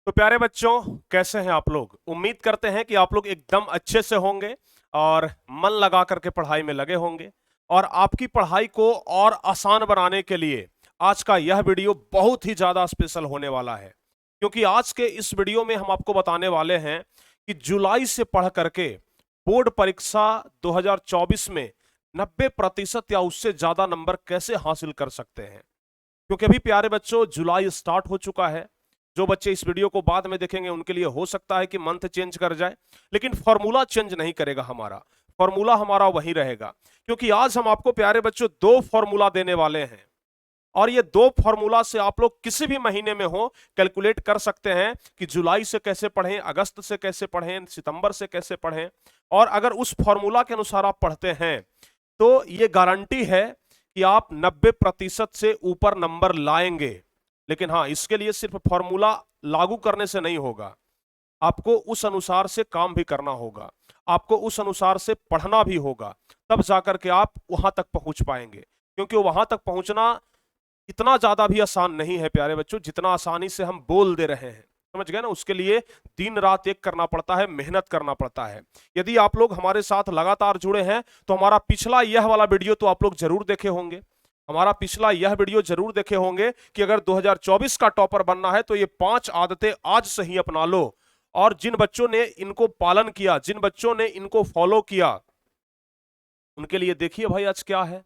तो प्यारे बच्चों, कैसे हैं आप लोग। उम्मीद करते हैं कि आप लोग एकदम अच्छे से होंगे और मन लगा करके पढ़ाई में लगे होंगे। और आपकी पढ़ाई को और आसान बनाने के लिए आज का यह वीडियो बहुत ही ज्यादा स्पेशल होने वाला है, क्योंकि आज के इस वीडियो में हम आपको बताने वाले हैं कि जुलाई से पढ़ करके बोर्ड परीक्षा 2024 में 90% या उससे ज्यादा नंबर कैसे हासिल कर सकते हैं। क्योंकि अभी प्यारे बच्चों जुलाई स्टार्ट हो चुका है। जो बच्चे इस वीडियो को बाद में देखेंगे उनके लिए हो सकता है कि मंथ चेंज कर जाए, लेकिन फॉर्मूला चेंज नहीं करेगा। हमारा फॉर्मूला हमारा वही रहेगा, क्योंकि आज हम आपको प्यारे बच्चों दो फॉर्मूला देने वाले हैं। और ये दो फॉर्मूला से आप लोग किसी भी महीने में हो कैलकुलेट कर सकते हैं कि जुलाई से कैसे पढ़ें, अगस्त से कैसे पढ़ें, सितंबर से कैसे पढ़ें। और अगर उस फॉर्मूला के अनुसार आप पढ़ते हैं तो ये गारंटी है कि आप 90% से ऊपर नंबर लाएंगे। लेकिन हाँ, इसके लिए सिर्फ फॉर्मूला लागू करने से नहीं होगा, आपको उस अनुसार से काम भी करना होगा, आपको उस अनुसार से पढ़ना भी होगा, तब जाकर के आप वहां तक पहुंच पाएंगे। क्योंकि वहां तक पहुंचना इतना ज्यादा भी आसान नहीं है प्यारे बच्चों, जितना आसानी से हम बोल दे रहे हैं। समझ गए ना। उसके लिए दिन रात एक करना पड़ता है, मेहनत करना पड़ता है। यदि आप लोग हमारे साथ लगातार जुड़े हैं तो हमारा पिछला यह वाला वीडियो तो आप लोग जरूर देखे होंगे। हमारा पिछला यह वीडियो जरूर देखे होंगे कि अगर 2024 का टॉपर बनना है तो ये 5 आदतें आज से ही अपना लो। और जिन बच्चों ने इनको पालन किया, जिन बच्चों ने इनको फॉलो किया, उनके लिए देखिए भाई आज क्या है।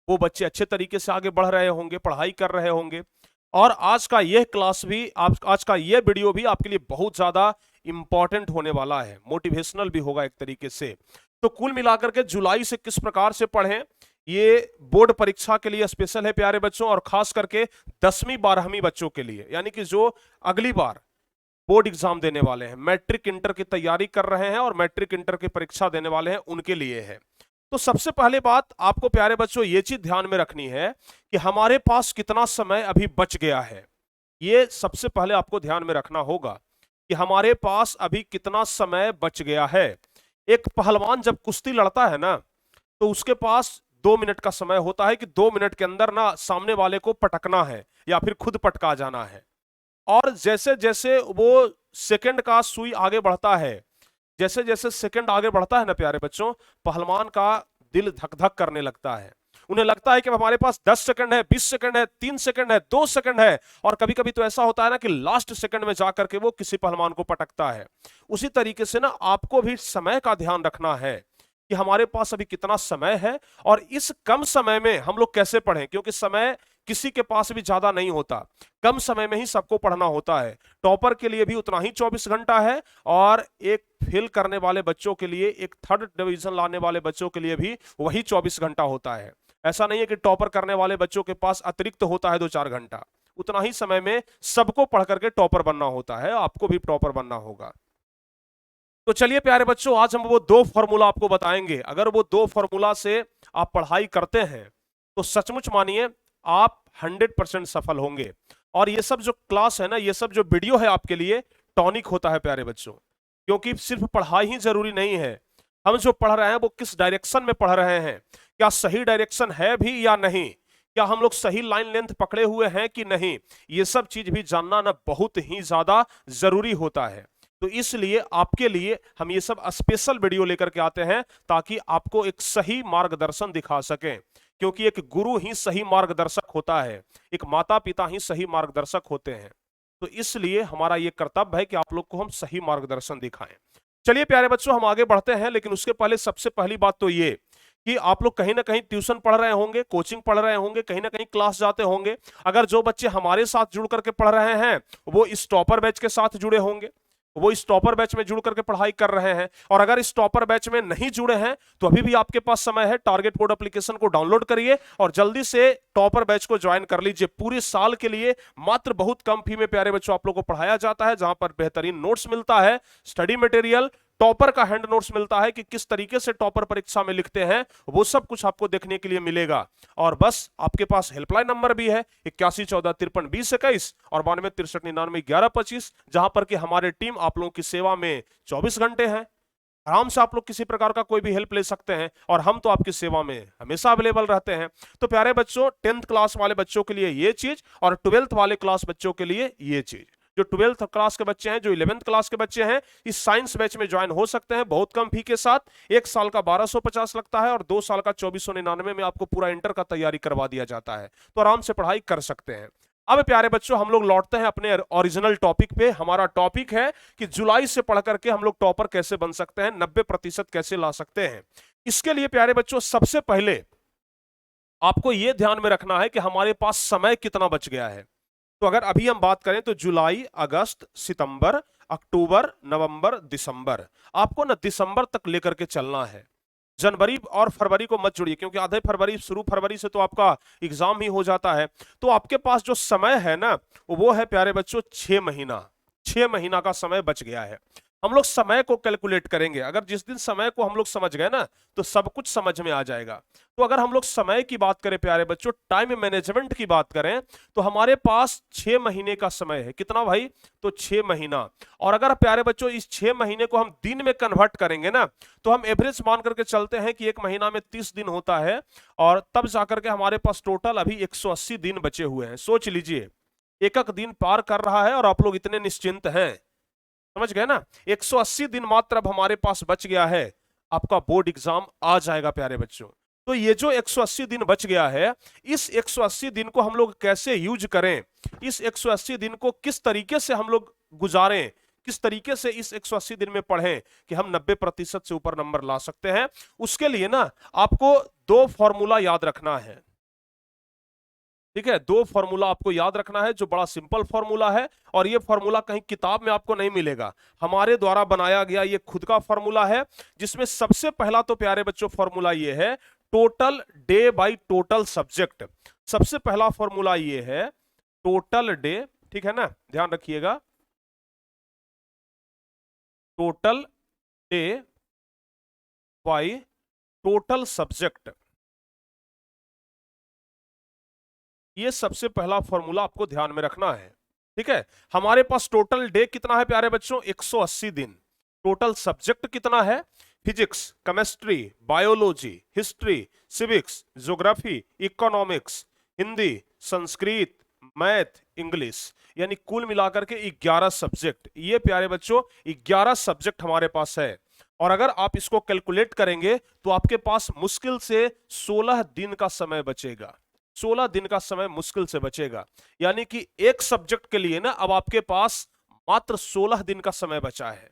वो बच्चे अच्छे तरीके से आगे बढ़ रहे होंगे, पढ़ाई कर रहे होंगे। और आज का यह क्लास भी, आज का यह वीडियो भी आपके लिए बहुत ज्यादा इंपॉर्टेंट होने वाला है, मोटिवेशनल भी होगा एक तरीके से। तो कुल मिलाकर के जुलाई से किस प्रकार से पढ़ें, ये बोर्ड परीक्षा के लिए स्पेशल है प्यारे बच्चों। और खास करके 10वीं 12वीं बच्चों के लिए, यानी कि जो अगली बार बोर्ड एग्जाम देने वाले हैं, मैट्रिक इंटर की तैयारी कर रहे हैं और मैट्रिक इंटर की परीक्षा देने वाले हैं, उनके लिए है। तो सबसे पहले बात आपको प्यारे बच्चों ये चीज ध्यान में रखनी है कि हमारे पास कितना समय अभी बच गया है। ये सबसे पहले आपको ध्यान में रखना होगा कि हमारे पास अभी कितना समय बच गया है। एक पहलवान जब कुश्ती लड़ता है ना, तो उसके पास 2 मिनट का समय होता है कि 2 मिनट के अंदर ना सामने वाले को पटकना है या फिर खुद पटका जाना है। और जैसे जैसे वो सेकंड का सुई आगे बढ़ता है, जैसे जैसे सेकंड आगे बढ़ता है ना प्यारे बच्चों, पहलवान का दिल धक धक करने लगता है। उन्हें लगता है कि हमारे पास 10 सेकंड है, 20 सेकंड है, 3 सेकंड है, 2 सेकंड है। और कभी कभी तो ऐसा होता है ना कि लास्ट सेकंड में जाकर के वो किसी पहलवान को पटकता है। उसी तरीके से ना आपको भी समय का ध्यान रखना है कि हमारे पास अभी कितना समय है और इस कम समय में हम लोग कैसे पढ़ें। क्योंकि समय किसी के पास भी ज्यादा नहीं होता, कम समय में ही सबको पढ़ना होता है। टॉपर के लिए भी उतना ही 24 घंटा है, और एक फेल करने वाले बच्चों के लिए, एक थर्ड डिवीजन लाने वाले बच्चों के लिए भी वही 24 घंटा होता है। ऐसा नहीं है कि टॉपर करने वाले बच्चों के पास अतिरिक्त होता है 2-4 घंटा। उतना ही समय में सबको पढ़ करके टॉपर बनना होता है, आपको भी टॉपर बनना होगा। तो चलिए प्यारे बच्चों, आज हम वो दो फॉर्मूला आपको बताएंगे। अगर वो दो फॉर्मूला से आप पढ़ाई करते हैं तो सचमुच मानिए आप 100% सफल होंगे। और ये सब जो क्लास है ना, ये सब जो वीडियो है आपके लिए टॉनिक होता है प्यारे बच्चों। क्योंकि सिर्फ पढ़ाई ही जरूरी नहीं है, हम जो पढ़ रहे हैं वो किस डायरेक्शन में पढ़ रहे हैं, क्या सही डायरेक्शन है भी या नहीं, क्या हम लोग सही लाइन लेंथ पकड़े हुए हैं कि नहीं, ये सब चीज भी जानना ना बहुत ही ज्यादा जरूरी होता है। तो इसलिए आपके लिए हम ये सब स्पेशल वीडियो लेकर के आते हैं, ताकि आपको एक सही मार्गदर्शन दिखा सकें। क्योंकि एक गुरु ही सही मार्गदर्शक होता है, एक माता पिता ही सही मार्गदर्शक होते हैं। तो इसलिए हमारा ये कर्तव्य है कि आप लोग को हम सही मार्गदर्शन दिखाएं। चलिए प्यारे बच्चों, हम आगे बढ़ते हैं, लेकिन उसके पहले सबसे पहली बात तो ये कि आप लोग कहीं ना कहीं ट्यूशन पढ़ रहे होंगे, कोचिंग पढ़ रहे होंगे, कहीं ना कहीं क्लास जाते होंगे। अगर जो बच्चे हमारे साथ जुड़ करके पढ़ रहे हैं वो इस टॉपर बैच के साथ जुड़े होंगे, वो इस टॉपर बैच में जुड़ करके पढ़ाई कर रहे हैं। और अगर इस टॉपर बैच में नहीं जुड़े हैं तो अभी भी आपके पास समय है, टारगेट बोर्ड एप्लीकेशन को डाउनलोड करिए और जल्दी से टॉपर बैच को ज्वाइन कर लीजिए। पूरे साल के लिए मात्र बहुत कम फी में प्यारे बच्चों आप लोगों को पढ़ाया जाता है, जहां पर बेहतरीन नोट्स मिलता है, स्टडी मटेरियल, टॉपर का हैंड नोट्स मिलता है कि किस तरीके से टॉपर परीक्षा में लिखते हैं, वो सब कुछ आपको देखने के लिए मिलेगा। और बस आपके पास हेल्पलाइन नंबर भी है 8114532021 और 9263991125, जहां पर कि हमारी टीम आप लोगों की सेवा में 24 घंटे है। आराम से आप लोग किसी प्रकार का कोई भी हेल्प ले सकते हैं और हम तो आपकी सेवा में हमेशा अवेलेबल रहते हैं। तो प्यारे बच्चों, 10th क्लास वाले बच्चों के लिए ये चीज और 12th वाले क्लास बच्चों के लिए ये चीज। जो 12th क्लास के बच्चे हैं, जो 11th क्लास के बच्चे हैं, इस साइंस बैच में ज्वाइन हो सकते हैं बहुत कम फी के साथ। 1 साल का 1250 लगता है और 2 साल का 2499 में आपको पूरा इंटर का तैयारी करवा दिया जाता है, तो आराम से पढ़ाई कर सकते हैं। अब प्यारे बच्चों हम लोग लौटते हैं अपने ओरिजिनल टॉपिक पे। हमारा टॉपिक है कि जुलाई से पढ़ करके हम लोग टॉपर कैसे बन सकते हैं, 90% कैसे ला सकते हैं। इसके लिए प्यारे बच्चों सबसे पहले आपको यह ध्यान में रखना है कि हमारे पास समय कितना बच गया है। तो अगर अभी हम बात करें तो जुलाई, अगस्त, सितंबर, अक्टूबर, नवंबर, दिसंबर, आपको ना दिसंबर तक लेकर के चलना है। जनवरी और फरवरी को मत जोड़िए, क्योंकि आधे फरवरी, शुरू फरवरी से तो आपका एग्जाम ही हो जाता है। तो आपके पास जो समय है ना वो है प्यारे बच्चों 6 महीना। 6 महीना का समय बच गया है। हम लोग समय को कैलकुलेट करेंगे। अगर जिस दिन समय को हम लोग समझ गए ना तो सब कुछ समझ में आ जाएगा। तो अगर हम लोग समय की बात करें प्यारे बच्चों, टाइम मैनेजमेंट की बात करें, तो हमारे पास 6 महीने का समय है। कितना भाई? तो 6 महीना। और अगर प्यारे बच्चों इस 6 महीने को हम दिन में कन्वर्ट करेंगे ना, तो हम एवरेज मान करके चलते हैं कि एक महीना में 30 दिन होता है, और तब जाकर के हमारे पास टोटल अभी 180 दिन बचे हुए हैं। सोच लीजिए, एक एक दिन पार कर रहा है और आप लोग इतने निश्चिंत हैं। समझ गए ना? 180 दिन मात्र अब हमारे पास बच गया है, आपका बोर्ड एग्जाम आ जाएगा प्यारे बच्चों। तो ये जो 180 दिन बच गया है, इस 180 दिन को हम लोग कैसे यूज करें, इस 180 दिन को किस तरीके से हम लोग गुजारें, किस तरीके से इस 180 दिन में पढ़ें कि हम 90% से ऊपर नंबर ला सकते हैं, उसके लिए ना आपको 2 फॉर्मूला याद रखना है। ठीक है, 2 फॉर्मूला आपको याद रखना है, जो बड़ा सिंपल फॉर्मूला है, और ये फॉर्मूला कहीं किताब में आपको नहीं मिलेगा। हमारे द्वारा बनाया गया ये खुद का फॉर्मूला है, जिसमें सबसे पहला तो प्यारे बच्चों फॉर्मूला ये है total day by total subject. सबसे पहला फॉर्मूला ये है टोटल डे, ठीक है ना, ध्यान रखिएगा, total day by total subject. ये सबसे पहला फॉर्मूला आपको ध्यान में रखना है। ठीक है, हमारे पास टोटल डे कितना है प्यारे बच्चों? 180 दिन। टोटल सब्जेक्ट कितना है? Physics, chemistry, biology, history, civics, geography, economics, Hindi, Sanskrit, math, English, यानी कुल मिलाकर के 11 सब्जेक्ट। ये प्यारे बच्चों 11 सब्जेक्ट हमारे पास है। और अगर आप इसको कैलकुलेट करेंगे तो आपके पास मुश्किल से 16 दिन का समय बचेगा। 16 दिन का समय मुश्किल से बचेगा, यानी कि एक सब्जेक्ट के लिए ना अब आपके पास मात्र 16 दिन का समय बचा है।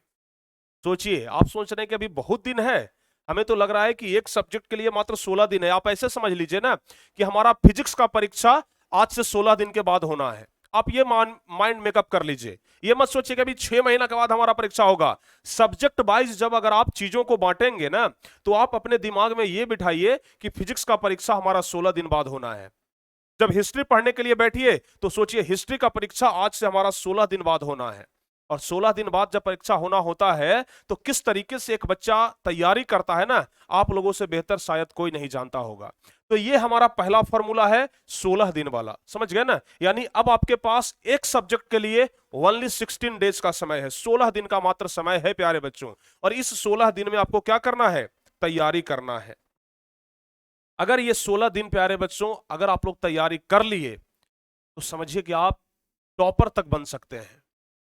सोचिए, आप सोच रहे हैं कि अभी बहुत दिन है, हमें तो लग रहा है कि एक सब्जेक्ट के लिए मात्र 16 दिन है। आप ऐसे समझ लीजिए ना कि हमारा फिजिक्स का परीक्षा आज से 16 दिन के बाद होना है। आप ये माइंड मेकअप कर लीजिए, ये मत सोचिए कि अभी 6 महीना के बाद हमारा परीक्षा होगा। सब्जेक्ट वाइज जब अगर आप चीजों को बांटेंगे ना, तो आप अपने दिमाग में ये बिठाइए कि फिजिक्स का परीक्षा हमारा 16 दिन बाद होना है। जब हिस्ट्री पढ़ने के लिए बैठिए तो सोचिए हिस्ट्री का परीक्षा आज से हमारा 16 दिन बाद होना है। और 16 दिन बाद जब परीक्षा होना होता है तो किस तरीके से एक बच्चा तैयारी करता है ना, आप लोगों से बेहतर शायद कोई नहीं जानता होगा। तो ये हमारा पहला फॉर्मूला है 16 दिन वाला, समझ गए ना? यानी अब आपके पास एक सब्जेक्ट के लिए ओनली 16 डेज का समय है, 16 दिन का मात्र समय है प्यारे बच्चों। और इस 16 दिन में आपको क्या करना है? तैयारी करना है। अगर ये 16 दिन प्यारे बच्चों अगर आप लोग तैयारी कर लिए तो समझिए कि आप टॉपर तक बन सकते हैं।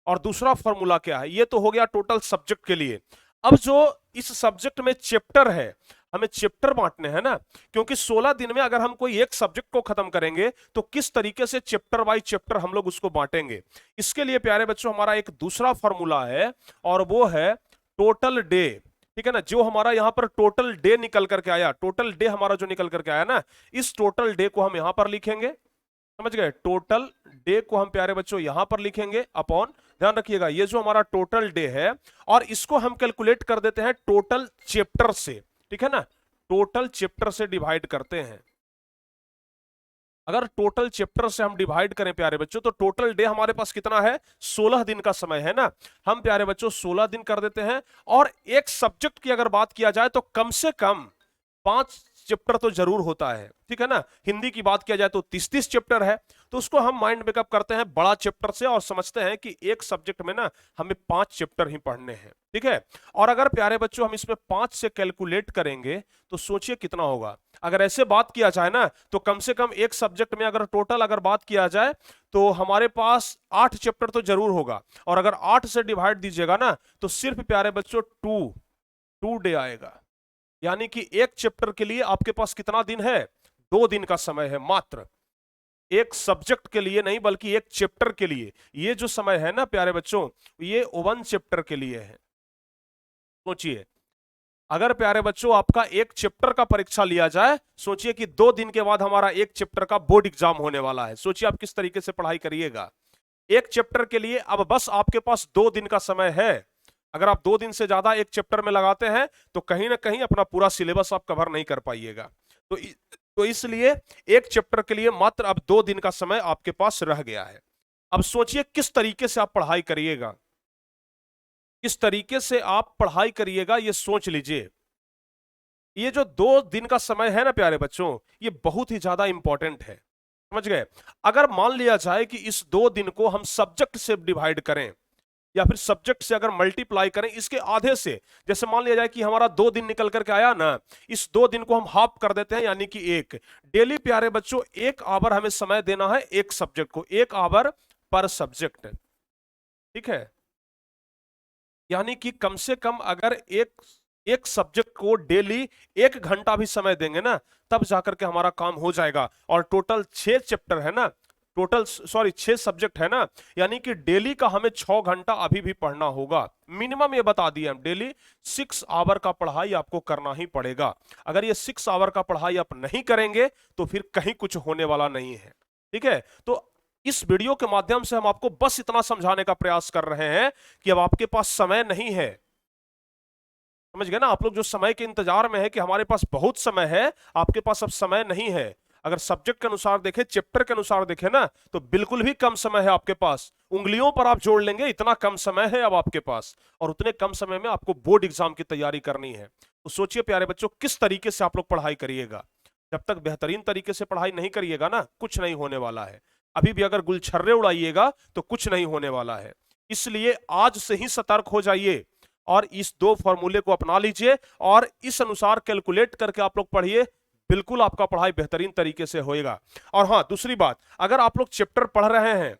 और दूसरा फॉर्मूला क्या है? ये तो हो गया टोटल सब्जेक्ट के लिए। अब जो इस सब्जेक्ट में चैप्टर है, हमें चैप्टर बांटने हैं ना, क्योंकि 16 दिन में अगर हम कोई एक सब्जेक्ट को खत्म करेंगे तो किस तरीके से चैप्टर बाय चैप्टर हम लोग उसको बांटेंगे। इसके लिए प्यारे बच्चों हमारा एक दूसरा फॉर्मूला है, और वो है टोटल डे। ठीक है ना, जो हमारा यहां पर टोटल डे निकल करके आया, टोटल डे हमारा जो निकल करके आया ना, इस टोटल डे को हम यहां पर लिखेंगे। समझ गए? टोटल डे को हम प्यारे बच्चों यहां पर लिखेंगे अपॉन, ध्यान रखिएगा, ये जो हमारा टोटल डे है, और इसको हम कैलकुलेट कर देते हैं टोटल चैप्टर से। ठीक है ना, टोटल चैप्टर से डिवाइड करते हैं। अगर टोटल चैप्टर से हम डिवाइड करें प्यारे बच्चों तो टोटल डे हमारे पास कितना है? 16 दिन का समय है ना। हम प्यारे बच्चों 16 दिन कर देते हैं। और एक सब्जेक्ट की अगर बात किया जाए तो कम से कम 5 चैप्टर तो जरूर होता है, ठीक है ना। हिंदी की बात किया जाए तो 30-30 चैप्टर है, तो उसको हम माइंड मेकअप करते हैं बड़ा चैप्टर से और समझते हैं कि एक सब्जेक्ट में ना हमें 5 चैप्टर ही पढ़ने हैं, ठीक है। और अगर प्यारे बच्चों हम इसमें 5 से कैलकुलेट करेंगे तो सोचिए कितना होगा। अगर ऐसे बात किया जाए ना तो कम से कम एक सब्जेक्ट में अगर टोटल अगर बात किया जाए तो हमारे पास 8 चैप्टर तो जरूर होगा, और अगर 8 से डिवाइड दीजिएगा ना तो सिर्फ प्यारे बच्चों 2 डे आएगा। यानी कि एक चैप्टर के लिए आपके पास कितना दिन है? 2 दिन का समय है मात्र। एक सब्जेक्ट के लिए नहीं बल्कि एक चैप्टर के लिए ये जो समय है ना प्यारे बच्चों, ये 1 चैप्टर के लिए है। सोचिए अगर प्यारे बच्चों आपका एक चैप्टर का परीक्षा लिया जाए, सोचिए कि 2 दिन के बाद हमारा एक चैप्टर का बोर्ड एग्जाम होने वाला है। सोचिए आप किस तरीके से पढ़ाई करिएगा। एक चैप्टर के लिए अब बस आपके पास 2 दिन का समय है। अगर आप 2 दिन से ज्यादा एक चैप्टर में लगाते हैं तो कहीं ना कहीं अपना पूरा सिलेबस आप कवर नहीं कर पाइएगा। तो इसलिए एक चैप्टर के लिए मात्र अब 2 दिन का समय आपके पास रह गया है। अब सोचिए किस तरीके से आप पढ़ाई करिएगा, किस तरीके से आप पढ़ाई करिएगा ये सोच लीजिए। ये जो 2 दिन का समय है ना प्यारे बच्चों, ये बहुत ही ज्यादा इंपॉर्टेंट है, समझ गए। अगर मान लिया जाए कि इस 2 दिन को हम सब्जेक्ट से डिवाइड करें या फिर सब्जेक्ट से अगर मल्टीप्लाई करें इसके आधे से, जैसे मान लिया जाए कि हमारा 2 दिन निकल करके आया ना, इस 2 दिन को हम हाफ कर देते हैं यानी कि 1 डेली प्यारे बच्चों 1 आवर हमें समय देना है एक सब्जेक्ट को, 1 आवर पर सब्जेक्ट, ठीक है। यानी कि कम से कम अगर एक सब्जेक्ट को डेली 1 घंटा भी समय देंगे ना तब जाकर के हमारा काम हो जाएगा। और टोटल 6 चैप्टर है ना, टोटल 6 सब्जेक्ट है ना, यानी कि डेली का हमें 6 घंटा अभी भी पढ़ना होगा मिनिमम। ये बता दिए हम डेली 6 आवर का पढ़ाई आपको करना ही पड़ेगा। अगर ये 6 आवर का पढ़ाई आप नहीं करेंगे तो फिर कहीं कुछ होने वाला नहीं है, ठीक है। तो इस वीडियो के माध्यम से हम आपको बस इतना समझाने का प्रयास कर रहे हैं कि अब आपके पास समय नहीं है, समझ गए ना। आप लोग जो समय के इंतजार में है कि हमारे पास बहुत समय है, आपके पास अब समय नहीं है। अगर सब्जेक्ट के अनुसार देखें, चैप्टर के अनुसार देखें ना तो बिल्कुल भी कम समय है आपके पास। उंगलियों पर आप जोड़ लेंगे इतना कम समय है अब आपके पास, और उतने कम समय में आपको बोर्ड एग्जाम की तैयारी करनी है। तो सोचिए प्यारे बच्चों किस तरीके से आप लोग पढ़ाई करिएगा। जब तक बेहतरीन तरीके से पढ़ाई नहीं करिएगा ना कुछ नहीं होने वाला है। अभी भी अगर गुलछर्रे उड़ाइएगा तो कुछ नहीं होने वाला है। इसलिए आज से ही सतर्क हो जाइए और इस 2 फॉर्मूले को अपना लीजिए और इस अनुसार कैलकुलेट करके आप लोग पढ़िए, बिल्कुल आपका पढ़ाई बेहतरीन तरीके से होएगा। और हाँ दूसरी बात, अगर आप लोग चैप्टर पढ़ रहे हैं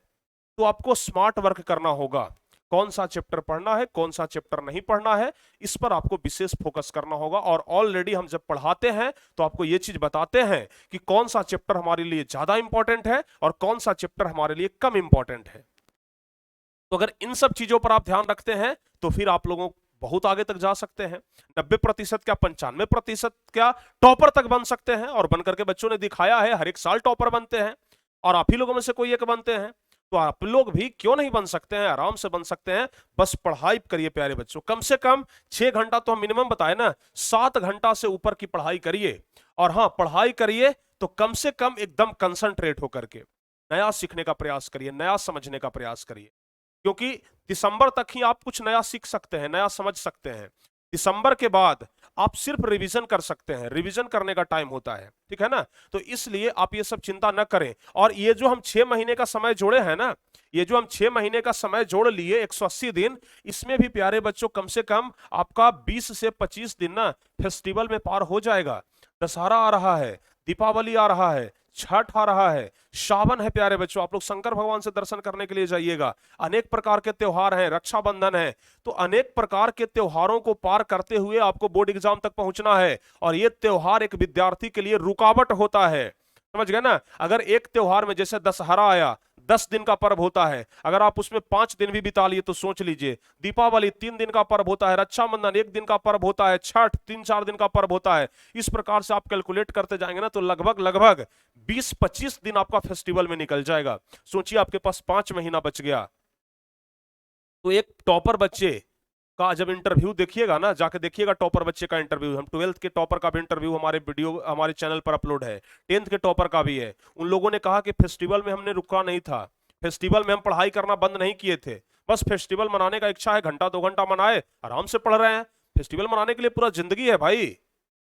तो आपको स्मार्ट वर्क करना होगा। कौन सा चैप्टर पढ़ना है, कौन सा चैप्टर नहीं पढ़ना है, इस पर आपको विशेष फोकस करना होगा। और ऑलरेडी हम जब पढ़ाते हैं तो आपको यह चीज बताते हैं कि कौन सा चैप्टर हमारे लिए ज्यादा इंपॉर्टेंट है और कौन सा चैप्टर हमारे लिए कम इंपॉर्टेंट है। तो अगर इन सब चीजों पर आप ध्यान रखते हैं तो फिर आप लोगों बहुत आगे तक जा सकते हैं। 90% क्या 95% क्या टॉपर तक बन सकते हैं, और बनकर के बच्चों ने दिखाया है हर एक साल टॉपर बनते हैं, और आप ही लोगों में से कोई एक बनते हैं। तो आप लोग भी क्यों नहीं बन सकते हैं, आराम से बन सकते हैं। बस पढ़ाई करिए प्यारे बच्चों, कम से कम 6 घंटा तो हम मिनिमम बताए ना, 7 घंटा से ऊपर की पढ़ाई करिए। और हाँ पढ़ाई करिए तो कम से कम एकदम कंसंट्रेट होकर के नया सीखने का प्रयास करिए, नया समझने का प्रयास करिए, क्योंकि दिसंबर तक ही आप कुछ नया सीख सकते हैं, नया समझ सकते हैं। दिसंबर के बाद आप सिर्फ रिवीजन कर सकते हैं, रिवीजन करने का टाइम होता है, ठीक है ना। तो इसलिए आप ये सब चिंता न करें। और ये जो हम 6 महीने का समय जोड़े हैं ना, ये जो हम 6 महीने का समय जोड़ लिए 180 दिन, इसमें भी प्यारे बच्चों कम से कम आपका 20 से 25 दिन ना फेस्टिवल में पार हो जाएगा। दशहरा आ रहा है, दीपावली आ रहा है, छठ आ रहा है, सावन है प्यारे बच्चों, आप लोग शंकर भगवान से दर्शन करने के लिए जाइएगा। अनेक प्रकार के त्योहार हैं, रक्षाबंधन है। तो अनेक प्रकार के त्योहारों को पार करते हुए आपको बोर्ड एग्जाम तक पहुंचना है, और ये त्योहार एक विद्यार्थी के लिए रुकावट होता है, समझ गए ना। अगर एक त्योहार में जैसे दशहरा आया 10 दिन का पर्व होता है, अगर आप उसमें 5 दिन भी बिता लिए तो सोच लीजिए। दीपावली 3 दिन का पर्व होता है, रक्षाबंधन 1 दिन का पर्व होता है, छठ 3-4 दिन का पर्व होता है। इस प्रकार से आप कैलकुलेट करते जाएंगे ना तो लगभग 20-25 दिन आपका फेस्टिवल में निकल जाएगा। सोचिए आपके पास 5 महीना बच गया। तो एक टॉपर बच्चे का जब इंटरव्यू देखिएगा ना, जाके देखिएगा टॉपर बच्चे का इंटरव्यू। हम 12th के टॉपर का भी इंटरव्यू हमारे वीडियो हमारे चैनल पर अपलोड है, 10th के टॉपर का भी है। उन लोगों ने कहा कि फेस्टिवल में हमने रुका नहीं था, फेस्टिवल में हम पढ़ाई करना बंद नहीं किए थे, बस फेस्टिवल मनाने का इच्छा है, घंटा 2 घंटा मनाए, आराम से पढ़ रहे हैं। फेस्टिवल मनाने के लिए पूरा जिंदगी है भाई,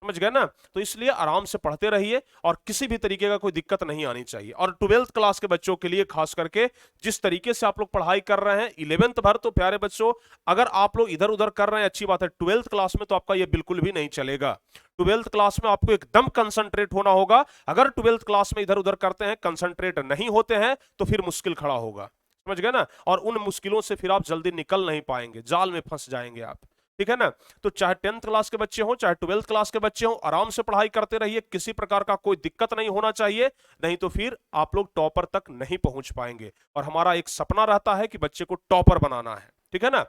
समझ गए ना? तो इसलिए आराम से पढ़ते रहिए और किसी भी तरीके का कोई दिक्कत नहीं आनी चाहिए। और 12th क्लास के बच्चों के लिए खास करके जिस तरीके से आप लोग पढ़ाई कर रहे हैं 11th भर, तो प्यारे बच्चों अगर आप लोग इधर उधर कर रहे हैं अच्छी बात है, 12th क्लास में तो आपका ये बिल्कुल भी नहीं चलेगा। 12th क्लास में आपको एकदम कंसंट्रेट होना होगा। अगर 12th क्लास में इधर उधर करते हैं, कंसंट्रेट नहीं होते हैं, तो फिर मुश्किल खड़ा होगा। समझ गए ना? और उन मुश्किलों से फिर आप जल्दी निकल नहीं पाएंगे, जाल में फंस जाएंगे आप। ठीक है ना? तो चाहे 10th क्लास के बच्चे हो, चाहे 12th क्लास के बच्चे हो, आराम से पढ़ाई करते रहिए, किसी प्रकार का कोई दिक्कत नहीं होना चाहिए, नहीं तो फिर आप लोग टॉपर तक नहीं पहुंच पाएंगे। और हमारा एक सपना रहता है कि बच्चे को टॉपर बनाना है। ठीक है ना?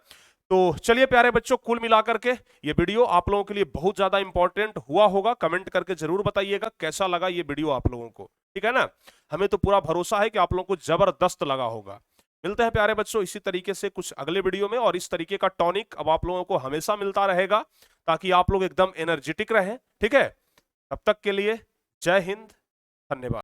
तो चलिए प्यारे बच्चों, कुल मिलाकर के ये वीडियो आप लोगों के लिए बहुत ज्यादा इंपॉर्टेंट हुआ होगा। कमेंट करके जरूर बताइएगा कैसा लगा ये वीडियो आप लोगों को। ठीक है ना? हमें तो पूरा भरोसा है कि आप लोगों को जबरदस्त लगा होगा। मिलते हैं प्यारे बच्चों इसी तरीके से कुछ अगले वीडियो में, और इस तरीके का टॉनिक अब आप लोगों को हमेशा मिलता रहेगा ताकि आप लोग एकदम एनर्जेटिक रहें। ठीक है? तब तक के लिए जय हिंद, धन्यवाद।